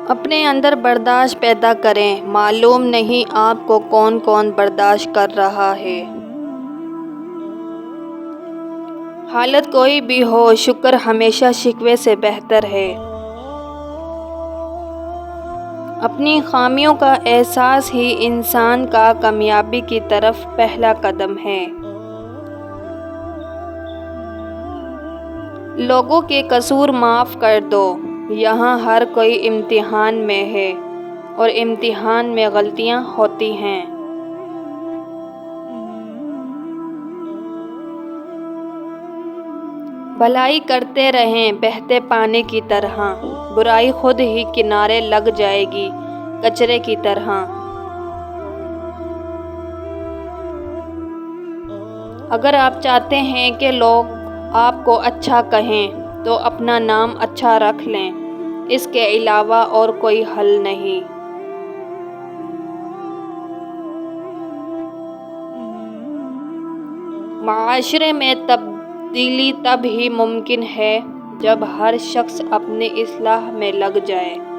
اپنے اندر برداشت پیدا کریں، معلوم نہیں آپ کو کون کون برداشت کر رہا ہے۔ حالت کوئی بھی ہو، شکر ہمیشہ شکوے سے بہتر ہے۔ اپنی خامیوں کا احساس ہی انسان کا کامیابی کی طرف پہلا قدم ہے۔ لوگوں کے قصور معاف کر دو، یہاں ہر کوئی امتحان میں ہے اور امتحان میں غلطیاں ہوتی ہیں۔ بھلائی کرتے رہیں بہتے پانی کی طرح، برائی خود ہی کنارے لگ جائے گی کچرے کی طرح۔ اگر آپ چاہتے ہیں کہ لوگ آپ کو اچھا کہیں تو اپنا نام اچھا رکھ لیں، اس کے علاوہ اور کوئی حل نہیں۔ معاشرے میں تبدیلی تب ہی ممکن ہے جب ہر شخص اپنی اصلاح میں لگ جائے۔